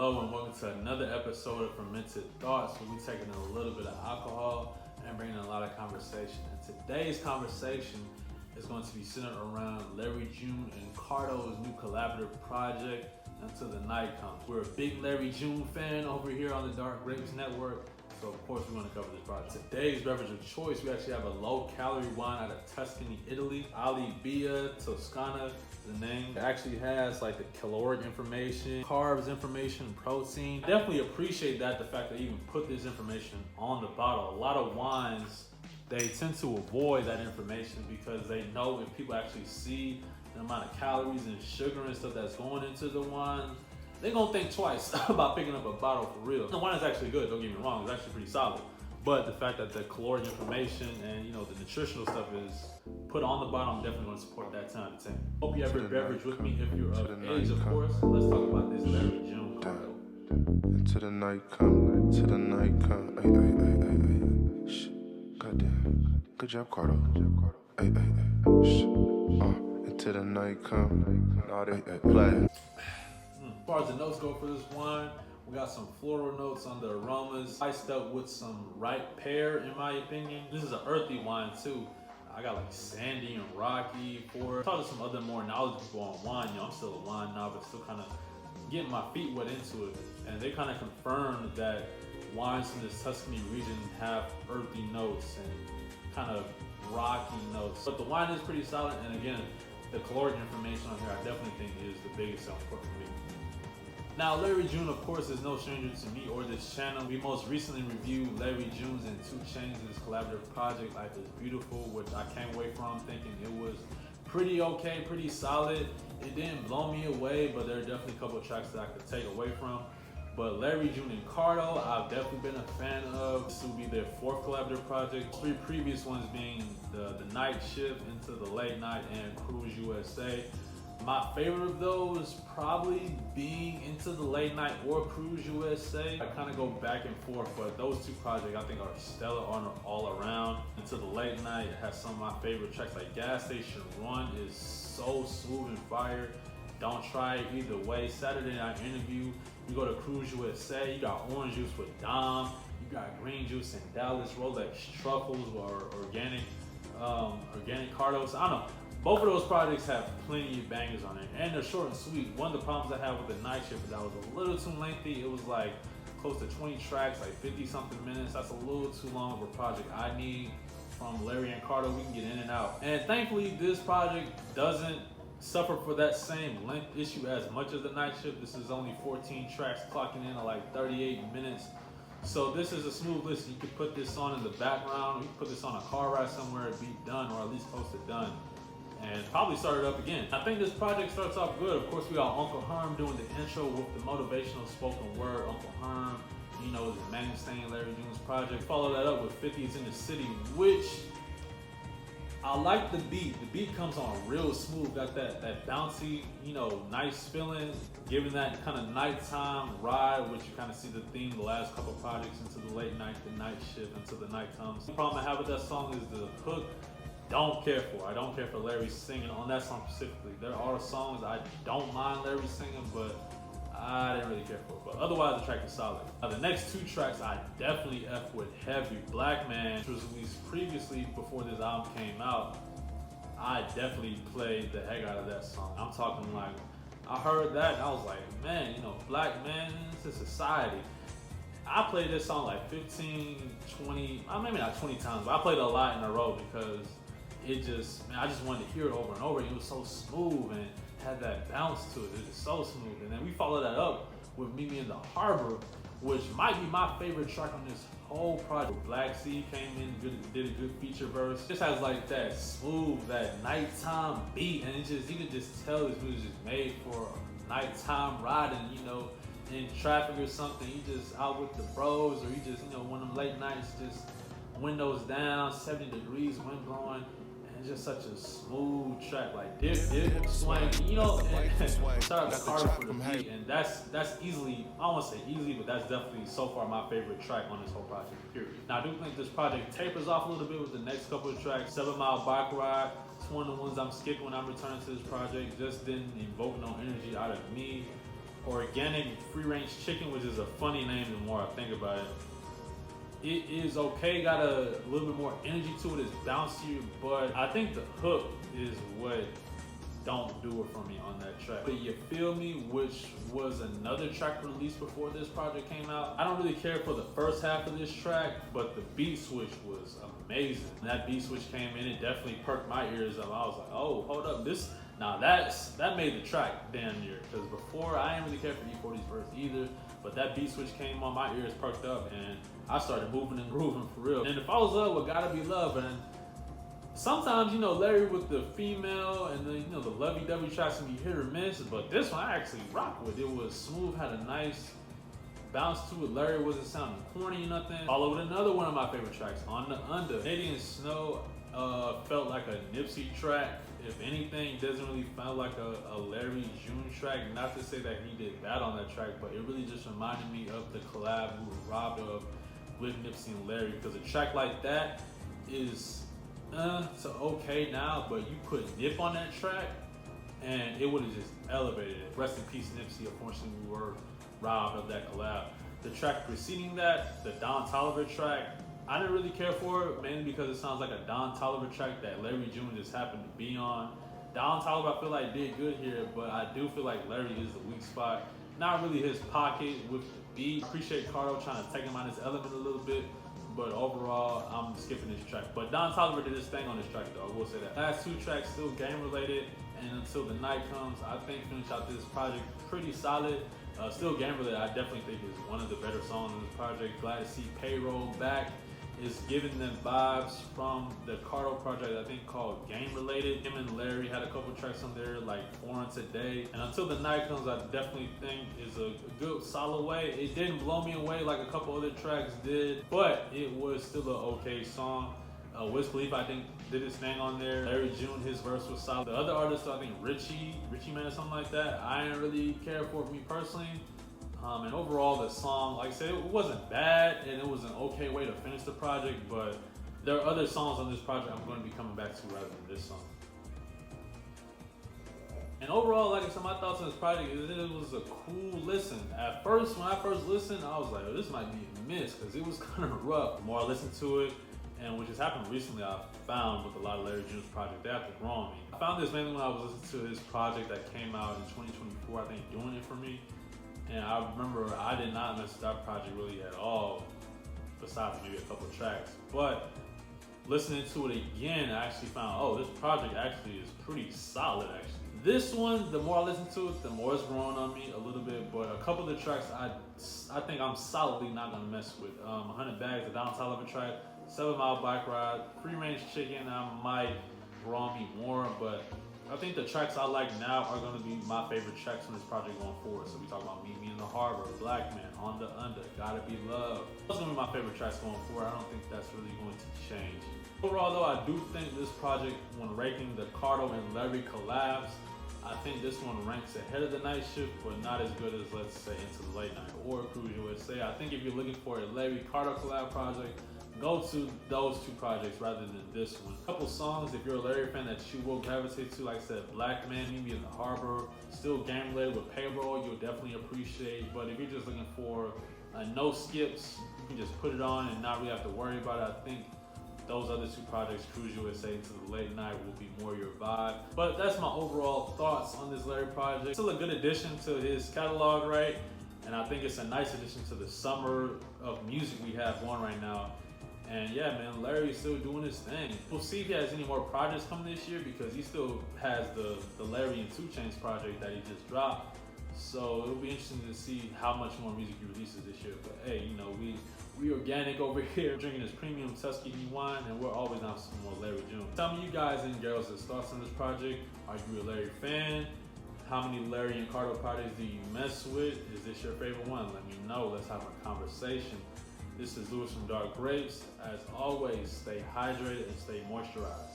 Hello and welcome to another episode of Fermented Thoughts, where we're taking a little bit of alcohol and bringing a lot of conversation. And today's conversation is going to be centered around Larry June and Cardo's new collaborative project, Until the Night Comes. We're a big Larry June fan over here on the Dark Grapes Network, so of course we're going to cover this project. Today's beverage of choice, we actually have a low-calorie wine out of Tuscany, Italy. Alibea, Toscana, the name. It actually has like the caloric information, carbs information, protein. I definitely appreciate that, the fact that they even put this information on the bottle. A lot of wines, they tend to avoid that information because they know if people actually see the amount of calories and sugar and stuff that's going into the wine, they're gonna think twice about picking up a bottle for real. The wine is actually good, don't get me wrong, it's actually pretty solid. But the fact that the caloric information and the nutritional stuff is put on the bottle, I'm definitely gonna support that 10 out of 10. Hope you have your beverage with me if you're of age, of course. Let's talk about this Larry June Cardo. Until the night come, till the night come. Ay. Shh. Goddamn. Good job, Cardo. Ay. Shh. Until the night come. All that play. As far as the notes go for this wine, we got some floral notes on the aromas, spiced up with some ripe pear, in my opinion. This is an earthy wine too. I got like sandy and rocky for. Talk to some other more knowledgeable people on wine. I'm still a wine novice, still kind of getting my feet wet into it. And they kind of confirmed that wines from this Tuscany region have earthy notes and kind of rocky notes. But the wine is pretty solid, and again, the caloric information on here I definitely think is the biggest selling point for me. Now, Larry June, of course, is no stranger to me or this channel. We most recently reviewed Larry June's and 2 Chainz' collaborative project, Life is Beautiful, which I came away from thinking it was pretty okay, pretty solid. It didn't blow me away, but there are definitely a couple of tracks that I could take away from. But Larry June and Cardo, I've definitely been a fan of. This will be their 4th collaborative project. 3 previous ones being the Night Shift, Into the Late Night, and Cruise USA. My favorite of those probably being Into the Late Night or Cruise USA. I kind of go back and forth, but those 2 projects I think are stellar all around. Into the Late Night has some of my favorite tracks, like Gas Station Run is so smooth and fire. Don't try it either way. Saturday Night Interview, you go to Cruise USA, you got Orange Juice with Dom, you got Green Juice in Dallas, Rolex Truffles or organic Cardos. I don't know. Both of those projects have plenty of bangers on it, and they're short and sweet. One of the problems I had with the Night Shift is that was a little too lengthy. It was like close to 20 tracks, like 50-something minutes. That's a little too long of a project. I need from Larry and Cardo, we can get in and out. And thankfully, this project doesn't suffer for that same length issue as much as the Night Shift. This is only 14 tracks, clocking in at like 38 minutes. So this is a smooth listen. You could put this on in the background. You could put this on a car ride somewhere and be done, or at least close to done, and probably start it up again. I think this project starts off good. Of course, we got Uncle Herm doing the intro with the motivational spoken word. Uncle Herm, is the mainstay in Larry June's project. Follow that up with 50s in the City, which I like the beat. The beat comes on real smooth, got that bouncy, nice feeling, giving that kind of nighttime ride, which you kind of see the theme the last couple projects, Into the Late Night, the Night Shift, Until the Night Comes. The problem I have with that song is the hook. Don't care for. I don't care for Larry singing on that song specifically. There are songs I don't mind Larry singing, but I didn't really care for it. But otherwise, the track is solid. Now, the next 2 tracks I definitely F with heavy. Black Man, which was released previously before this album came out, I definitely played the heck out of that song. I'm talking like, I heard that and I was like, man, Black Man, it's a society. I played this song like 15, 20, maybe not 20 times, but I played it a lot in a row because I just wanted to hear it over and over. It was so smooth and had that bounce to it. It was so smooth. And then we followed that up with Meet Me in the Harbor, which might be my favorite track on this whole project. Black Sea came in, did a good feature verse. Just has like that smooth, that nighttime beat, and you could just tell this was just made for nighttime riding, in traffic or something. You just out with the bros, or you just, one of them late nights, just windows down, 70 degrees, wind blowing. It's just such a smooth track, like dip, swing, and shout out to Cardo for the beat, and that's easily, I don't want to say easily, but that's definitely so far my favorite track on this whole project, period. Now I do think this project tapers off a little bit with the next couple of tracks. 7 Mile Bike Ride, it's one of the ones I'm skipping when I'm returning to this project, just didn't evoke no energy out of me organic free-range chicken, which is a funny name the more I think about it. It is okay, got a little bit more energy to it, it's bouncier, but I think the hook is what don't do it for me on that track. But You Feel Me, which was another track released before this project came out. I don't really care for the first half of this track, but the beat switch was amazing. When that beat switch came in, it definitely perked my ears up. I was like, oh, hold up, that made the track damn near. Because before, I didn't really care for E40's verse either, but that beat switch came on, my ears perked up, and I started moving and grooving for real. And if I was up with Gotta Be Love, and sometimes, you know, Larry with the female and the, you know, the lovey-dovey tracks can be hit or miss, but this one I actually rock with. It was smooth, had a nice bounce to it. Larry wasn't sounding corny or nothing. Followed with another one of my favorite tracks, On the Under. Canadian Snow felt like a Nipsey track. If anything, doesn't really feel like a Larry June track. Not to say that he did bad on that track, but it really just reminded me of the collab we were robbed of with Nipsey and Larry, because a track like that is so okay now, but you put Nip on that track and it would have just elevated it. Rest in peace, Nipsey. Unfortunately, we were robbed of that collab. The track preceding that, the Don Toliver track, I didn't really care for it, mainly because it sounds like a Don Toliver track that Larry June just happened to be on. Don Toliver, I feel like, did good here, but I do feel like Larry is the weak spot. Not really his pocket with the beat. I appreciate Cardo trying to take him on his element a little bit, but overall, I'm skipping this track. But Don Toliver did his thing on this track, though, I will say that. Last two tracks still game related, and Until the Night Comes, I think finish out this project pretty solid. Still game related, I definitely think is one of the better songs in this project. Glad to see Payroll back. Is giving them vibes from the Cardo project, I think, called Game Related. Him and Larry had a couple tracks on there, like Foreign Today. And Until the Night Comes, I definitely think is a good, solid way. It didn't blow me away like a couple other tracks did, but it was still an okay song. Wiz Khalifa, I think, did his thing on there. Larry June, his verse was solid. The other artists, I think Richie Man or something like that, I didn't really care for me personally. And overall, the song, like I said, it wasn't bad, and it was an okay way to finish the project, but there are other songs on this project I'm going to be coming back to rather than this song. And overall, like I said, my thoughts on this project is it was a cool listen. At first, when I first listened, I was like, oh, this might be a miss, because it was kind of rough. The more I listened to it, and which has happened recently, I found with a lot of Larry June's project, they have to grow on me. I found this mainly when I was listening to his project that came out in 2024, I think, Doing It For Me. And I remember I did not mess with that project really at all, besides maybe a couple of tracks. But listening to it again, I actually found, oh, this project actually is pretty solid, actually. This one, the more I listen to it, the more it's growing on me a little bit. But a couple of the tracks I think I'm solidly not going to mess with. 100 Bags, the Don Toliver track, 7 Mile Bike Ride, Free Range Chicken, I might grow on me more, but I think the tracks I like now are going to be my favorite tracks from this project going forward. So we talk about Meet Me in the Harbor, Black Man, On the Under, Gotta Be Love. Those are going to be my favorite tracks going forward. I don't think that's really going to change. Overall though, I do think this project, when ranking the Cardo and Larry collabs, I think this one ranks ahead of the Night Shift, but not as good as, let's say, Into the Late Night or Cruise USA. I think if you're looking for a Larry Cardo collab project, go to those two projects rather than this one. A couple songs, if you're a Larry fan, that you will gravitate to, like I said, Black Man, Meet Me in the Harbor, still game related with Payroll, you'll definitely appreciate. But if you're just looking for no skips, you can just put it on and not really have to worry about it. I think those other two projects, Cruise USA, Into the Late Night, will be more your vibe. But that's my overall thoughts on this Larry project. Still a good addition to his catalog, right? And I think it's a nice addition to the summer of music we have going right now. And yeah, man, Larry's still doing his thing. We'll see if he has any more projects coming this year, because he still has the Larry and 2 Chainz project that he just dropped. So it'll be interesting to see how much more music he releases this year. But hey, you know, we organic over here, drinking this premium Tuscany wine, and we're always on some more Larry June. Tell me, you guys and girls, his thoughts on this project. Are you a Larry fan? How many Larry and Cardo projects do you mess with? Is this your favorite one? Let me know. Let's have a conversation. This is Lewis from Dark Grapes. As always, stay hydrated and stay moisturized.